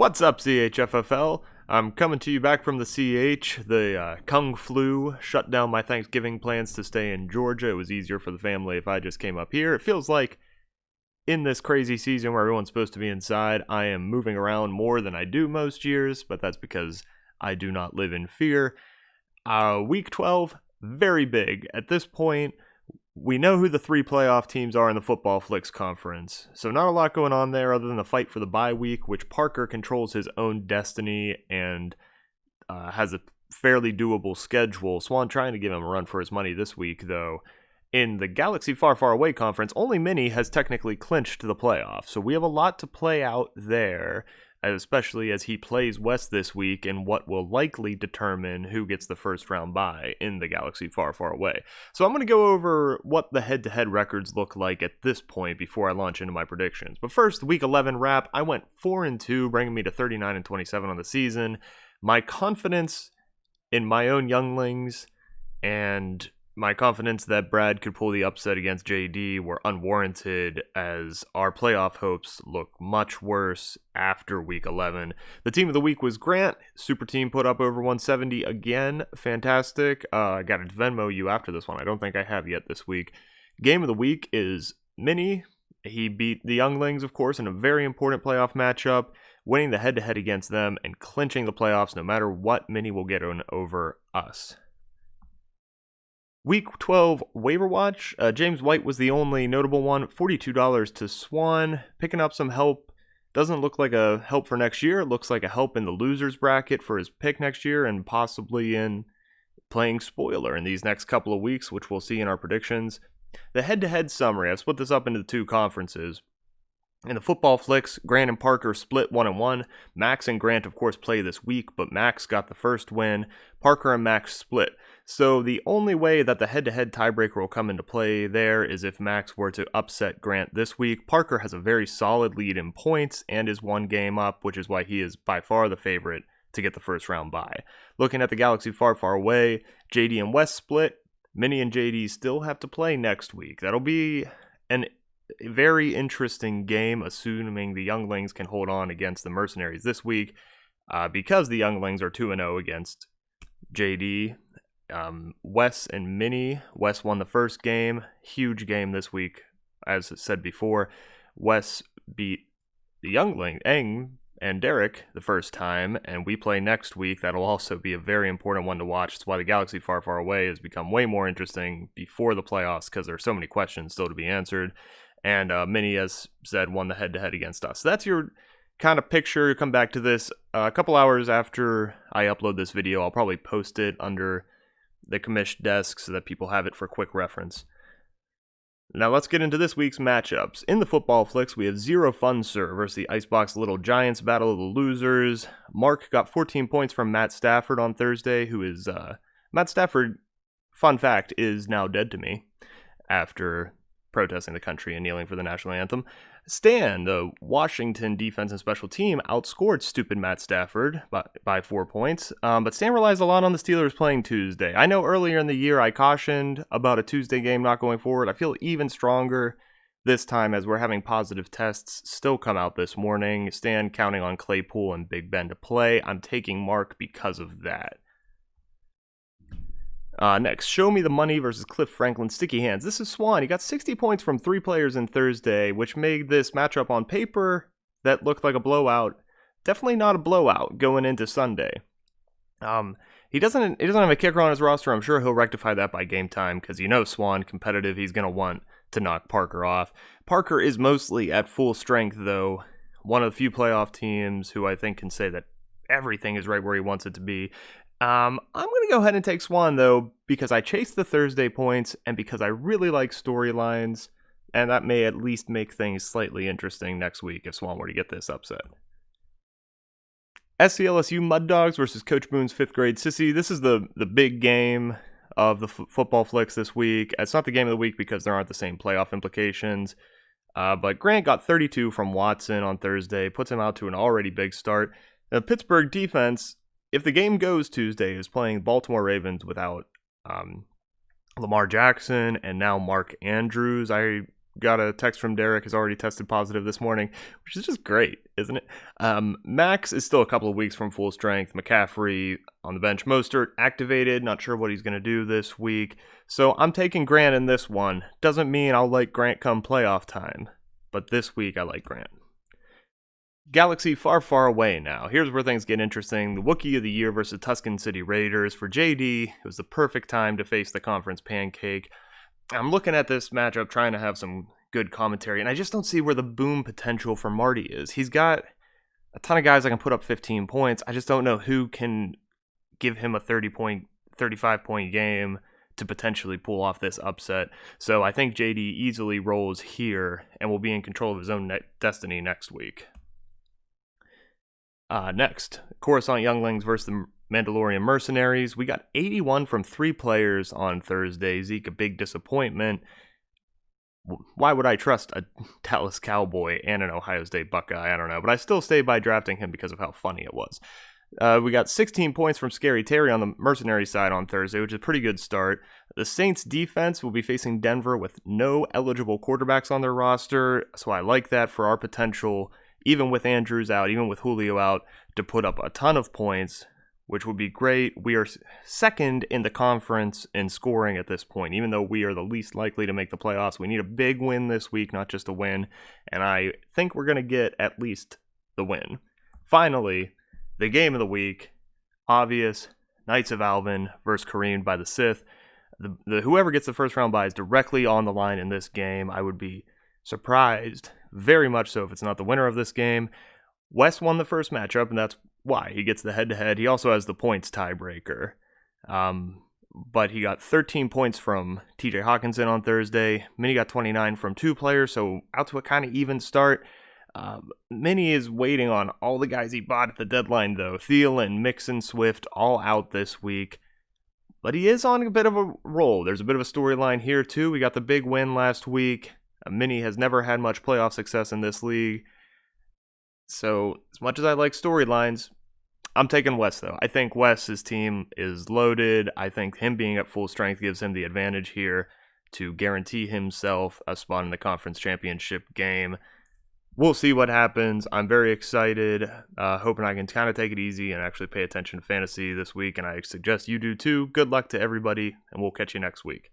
What's up, CHFFL? I'm coming to you back from the CH. The Kung Flu shut down my Thanksgiving plans to stay in Georgia. It was easier for the family if I just came up here. It feels like in this crazy season where everyone's supposed to be inside, I am moving around more than I do most years, but that's because I do not live in fear. Week 12, very big. At this point, we know who the three playoff teams are in the Football Flicks Conference, so not a lot going on there other than the fight for the bye week, which Parker controls his own destiny and has a fairly doable schedule. Swan trying to give him a run for his money this week, though. In the Galaxy Far, Far Away Conference, only Mini has technically clinched the playoffs, so we have a lot to play out there, especially as he plays West this week in what will likely determine who gets the first round bye in the Galaxy Far, Far Away. So I'm going to go over what the head-to-head records look like at this point before I launch into my predictions. But first, Week 11 wrap, I went 4-2, bringing me to 39-27 on the season. My confidence in my own younglings and my confidence that Brad could pull the upset against JD were unwarranted, as our playoff hopes look much worse after Week 11. The team of the week was Grant. Super team put up over 170 again. Fantastic. I got to Venmo you after this one. I don't think I have yet this week. Game of the week is Mini. He beat the Younglings, of course, in a very important playoff matchup, winning the head-to-head against them and clinching the playoffs no matter what. Mini will get on over us. Week 12 waiver watch, James White was the only notable one, $42 to Swan, picking up some help. Doesn't look like a help for next year. It looks like a help in the losers bracket for his pick next year and possibly in playing spoiler in these next couple of weeks, which we'll see in our predictions. The head-to-head summary, I've split this up into the two conferences. In the Football Flicks, Grant and Parker split 1-1. Max and Grant, of course, play this week, but Max got the first win. Parker and Max split. So the only way that the head-to-head tiebreaker will come into play there is if Max were to upset Grant this week. Parker has a very solid lead in points and is one game up, which is why he is by far the favorite to get the first round bye. Looking at the Galaxy Far, Far Away, JD and West split. Mini and JD still have to play next week. That'll be an very interesting game, assuming the Younglings can hold on against the Mercenaries this week, because the Younglings are 2-0 against JD. Wes and Mini. Wes won the first game. Huge game this week, as said before. Wes beat the Youngling, Eng, and Derek the first time, and we play next week. That'll also be a very important one to watch. That's why the Galaxy Far, Far Away has become way more interesting before the playoffs, because there are so many questions still to be answered. And Mini, as said, won the head-to-head against us. So that's your kind of picture. Come back to this a couple hours after I upload this video. I'll probably post it under the commish desk so that people have it for quick reference. Now let's get into this week's matchups. In the Football Flicks, we have Zero Fun Sir versus the Icebox Little Giants, Battle of the Losers. Mark got 14 points from Matt Stafford on Thursday, who is... Matt Stafford, fun fact, is now dead to me after protesting the country and kneeling for the national anthem. Stan, the Washington defense and special team, outscored stupid Matt Stafford by 4 points, but Stan relies a lot on the Steelers playing Tuesday. I know earlier in the year I cautioned about a Tuesday game not going forward. I feel even stronger this time as we're having positive tests still come out this morning. Stan counting on Claypool and Big Ben to play. I'm taking Mark because of that. Next, Show Me the Money versus Cliff Franklin Sticky Hands. This is Swan. He got 60 points from 3 players in Thursday, which made this matchup on paper that looked like a blowout definitely not a blowout going into Sunday. He doesn't have a kicker on his roster. I'm sure he'll rectify that by game time because Swan, competitive, he's going to want to knock Parker off. Parker is mostly at full strength, though. One of the few playoff teams who I think can say that everything is right where he wants it to be. I'm going to go ahead and take Swan, though, because I chased the Thursday points and because I really like storylines, and that may at least make things slightly interesting next week if Swan were to get this upset. SCLSU Mud Dogs versus Coach Boone's 5th grade Sissy. This is the big game of the Football Flicks this week. It's not the game of the week because there aren't the same playoff implications, but Grant got 32 from Watson on Thursday, puts him out to an already big start. The Pittsburgh defense, if the game goes Tuesday, is playing Baltimore Ravens without Lamar Jackson and now Mark Andrews. I got a text from Derek, has already tested positive this morning, which is just great, isn't it? Max is still a couple of weeks from full strength. McCaffrey on the bench. Mostert activated. Not sure what he's going to do this week. So I'm taking Grant in this one. Doesn't mean I'll like Grant come playoff time, but this week I like Grant. Galaxy far, far away now. Here's where things get interesting. The Wookiee of the Year versus Tuscan City Raiders. For JD, it was the perfect time to face the conference pancake. I'm looking at this matchup trying to have some good commentary, and I just don't see where the boom potential for Marty is. He's got a ton of guys that can put up 15 points. I just don't know who can give him a 35-point game to potentially pull off this upset. So I think JD easily rolls here and will be in control of his own destiny next week. Next, Coruscant Younglings versus the Mandalorian Mercenaries. We got 81 from 3 players on Thursday. Zeke, a big disappointment. Why would I trust a Dallas Cowboy and an Ohio State Buckeye? I don't know, but I still stay by drafting him because of how funny it was. We got 16 points from Scary Terry on the Mercenary side on Thursday, which is a pretty good start. The Saints defense will be facing Denver with no eligible quarterbacks on their roster, so I like that for our potential, even with Andrews out, even with Julio out, to put up a ton of points, which would be great. We are second in the conference in scoring at this point. Even though we are the least likely to make the playoffs, we need a big win this week, not just a win, and I think we're going to get at least the win. Finally, the game of the week, obvious, Knights of Alvin versus Kareem by the Sith. Whoever gets the first round bye is directly on the line in this game. I would be surprised, very much so, if it's not the winner of this game. Wes won the first matchup, and that's why he gets the head-to-head. He also has the points tiebreaker. But he got 13 points from TJ Hawkinson on Thursday. Minnie got 29 from 2 players, so out to a kind of even start. Minnie is waiting on all the guys he bought at the deadline, though. Thielen, Mixon, Swift, all out this week. But he is on a bit of a roll. There's a bit of a storyline here, too. We got the big win last week. Minnie has never had much playoff success in this league. So, as much as I like storylines, I'm taking Wes, though. I think Wes's team is loaded. I think him being at full strength gives him the advantage here to guarantee himself a spot in the conference championship game. We'll see what happens. I'm very excited, hoping I can kind of take it easy and actually pay attention to fantasy this week, and I suggest you do too. Good luck to everybody, and we'll catch you next week.